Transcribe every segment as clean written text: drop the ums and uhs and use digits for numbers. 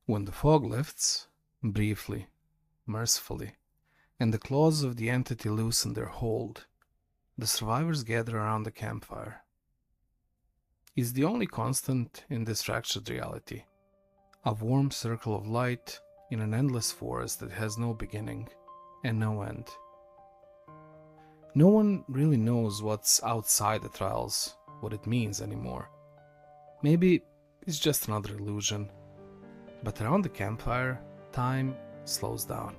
When the fog lifts, briefly, mercifully, and the claws of the entity loosen their hold, the survivors gather around the campfire. It's the only constant in this fractured reality, a warm circle of light in an endless forest that has no beginning and no end. No one really knows what's outside the trials, what it means anymore. Maybe it's just another illusion. But around the campfire, time slows down.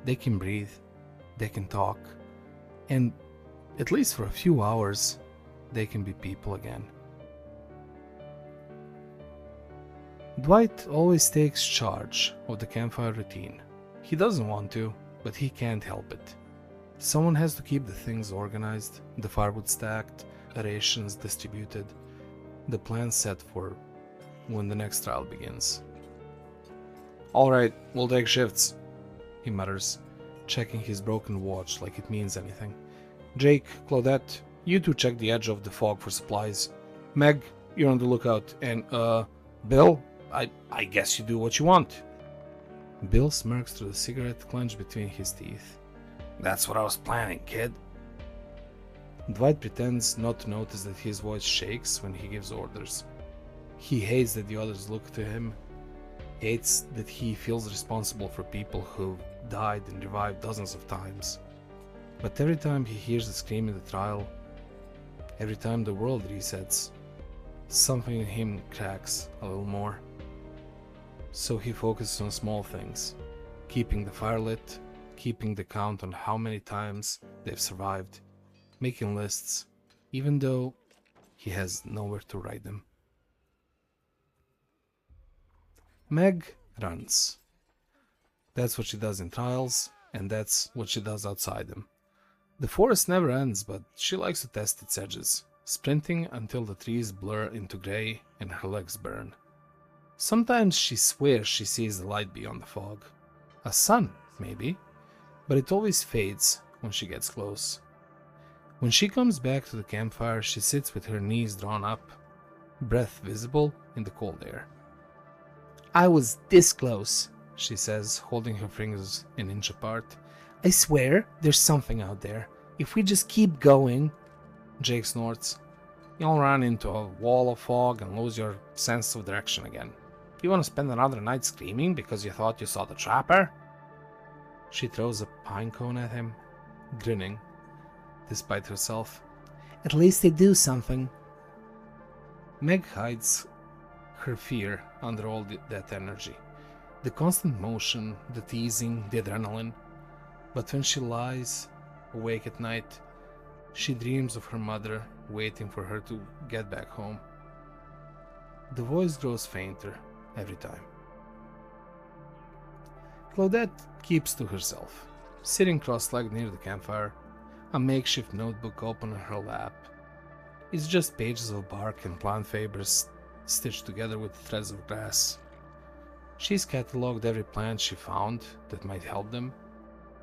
They can breathe, they can talk, and at least for a few hours, they can be people again. Dwight always takes charge of the campfire routine. He doesn't want to, but he can't help it. Someone has to keep the things organized, the firewood stacked, rations distributed, the plan set for when the next trial begins. "Alright, we'll take shifts," he mutters, checking his broken watch like it means anything. "Jake, Claudette, you two check the edge of the fog for supplies. Meg, you're on the lookout, and, Bill, I guess you do what you want." Bill smirks through the cigarette clenched between his teeth. "That's what I was planning, kid." Dwight pretends not to notice that his voice shakes when he gives orders. He hates that the others look to him, hates that he feels responsible for people who've died and revived dozens of times. But every time he hears the scream in the trial, every time the world resets, something in him cracks a little more. So he focuses on small things, keeping the fire lit, keeping the count on how many times they've survived, making lists, even though he has nowhere to write them. Meg runs. That's what she does in trials, and that's what she does outside them. The forest never ends, but she likes to test its edges, sprinting until the trees blur into gray and her legs burn. Sometimes she swears she sees the light beyond the fog. A sun, maybe, but it always fades when she gets close. When she comes back to the campfire, she sits with her knees drawn up, breath visible in the cold air. "I was this close," she says, holding her fingers an inch apart. "I swear there's something out there. If we just keep going..." Jake snorts. "You'll run into a wall of fog and lose your sense of direction again. You want to spend another night screaming because you thought you saw the trapper?" She throws a pine cone at him, grinning, despite herself. "At least they do something." Meg hides her fear under all that energy. The constant motion, the teasing, the adrenaline. But when she lies awake at night, she dreams of her mother waiting for her to get back home. The voice grows fainter every time. Claudette keeps to herself, sitting cross-legged near the campfire, a makeshift notebook open on her lap. It's just pages of bark and plant fibers stitched together with threads of grass. She's catalogued every plant she found that might help them.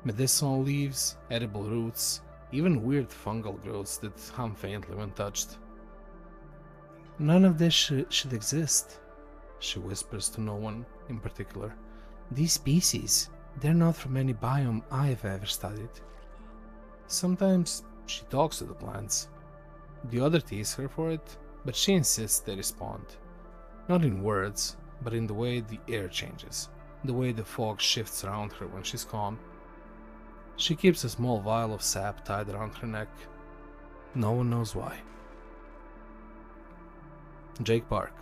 Medicinal leaves, edible roots, even weird fungal growths that hum faintly when touched. "None of this should exist," she whispers to no one in particular. "These species, they're not from any biome I've ever studied." Sometimes she talks to the plants. The other tease her for it, but she insists they respond. Not in words, but in the way the air changes, the way the fog shifts around her when she's calm. She keeps a small vial of sap tied around her neck. No one knows why. Jake Park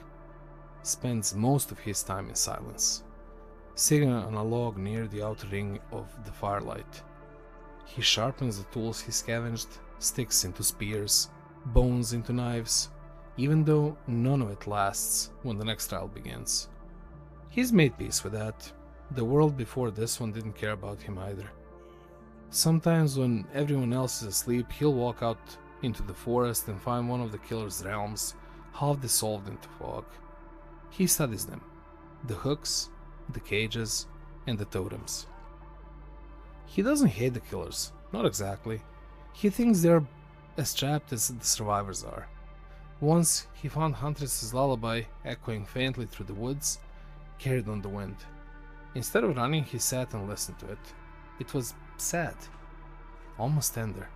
spends most of his time in silence, sitting on a log near the outer ring of the firelight. He sharpens the tools he scavenged, sticks into spears, bones into knives, even though none of it lasts when the next trial begins. He's made peace with that. The world before this one didn't care about him either. Sometimes when everyone else is asleep, he'll walk out into the forest and find one of the killer's realms half dissolved into fog. He studies them, the hooks, the cages, and the totems. He doesn't hate the killers, not exactly. He thinks they're as trapped as the survivors are. Once he found Huntress's lullaby echoing faintly through the woods, carried on the wind. Instead of running, he sat and listened to it. It was sad, almost tender.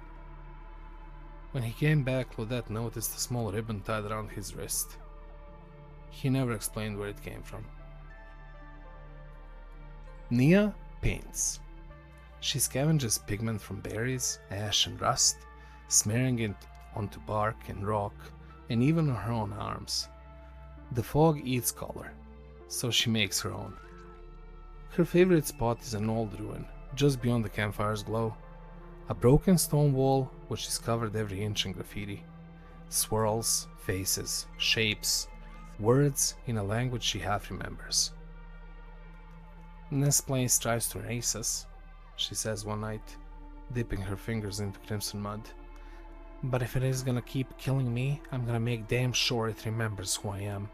When he came back, Claudette noticed a small ribbon tied around his wrist. He never explained where it came from. Nia paints. She scavenges pigment from berries, ash and rust, smearing it onto bark and rock, and even on her own arms. The fog eats color, so she makes her own. Her favorite spot is an old ruin, just beyond the campfire's glow. A broken stone wall which is covered every inch in graffiti. Swirls, faces, shapes, words in a language she half remembers. Nesplace tries to erase us, she says one night, dipping her fingers into crimson mud. But if it is gonna keep killing me, I'm gonna make damn sure it remembers who I am.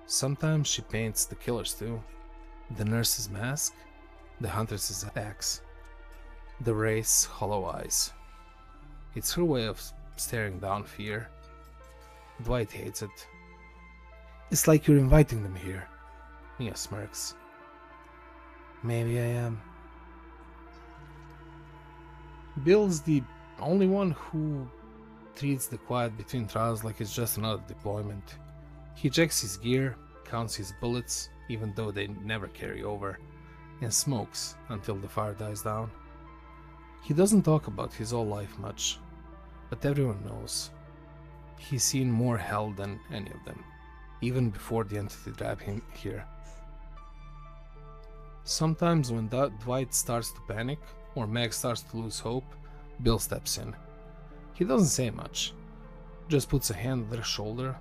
Sometimes she paints the killers too. The nurse's mask, the hunter's axe, the wraith's hollow eyes. It's her way of staring down fear. Dwight hates it. It's like you're inviting them here, Nia smirks. Maybe I am. Bill's the only one who treats the quiet between trials like it's just another deployment. He checks his gear, counts his bullets, even though they never carry over, and smokes until the fire dies down. He doesn't talk about his whole life much, but everyone knows. He's seen more hell than any of them, even before the entity dragged him here. Sometimes when Dwight starts to panic, or Meg starts to lose hope, Bill steps in. He doesn't say much, just puts a hand on their shoulder,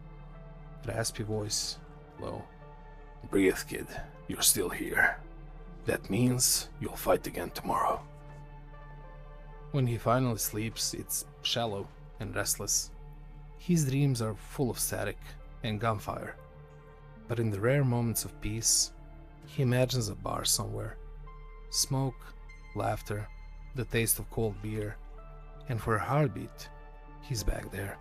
raspy voice, low. Breathe, kid, you're still here. That means you'll fight again tomorrow. When he finally sleeps, it's shallow and restless. His dreams are full of static and gunfire, but in the rare moments of peace, he imagines a bar somewhere. Smoke, laughter, the taste of cold beer, and for a heartbeat, he's back there.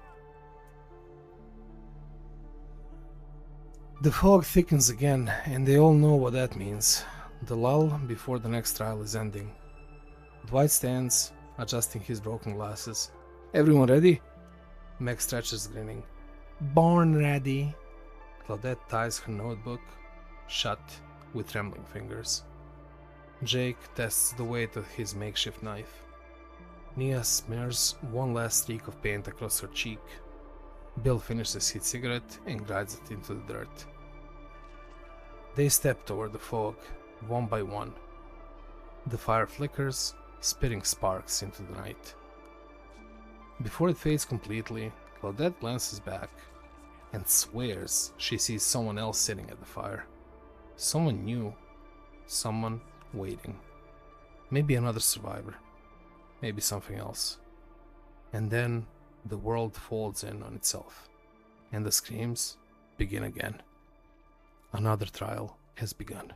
The fog thickens again, and they all know what that means. The lull before the next trial is ending. Dwight stands, adjusting his broken glasses. Everyone ready? Meg stretches, grinning. Born ready. Claudette ties her notebook shut with trembling fingers. Jake tests the weight of his makeshift knife. Nia smears one last streak of paint across her cheek. Bill finishes his cigarette and glides it into the dirt. They step toward the fog, one by one. The fire flickers, spitting sparks into the night. Before it fades completely, Claudette glances back and swears she sees someone else sitting at the fire. Someone new, someone waiting. Maybe another survivor, maybe something else. And then the world folds in on itself, and the screams begin again. Another trial has begun.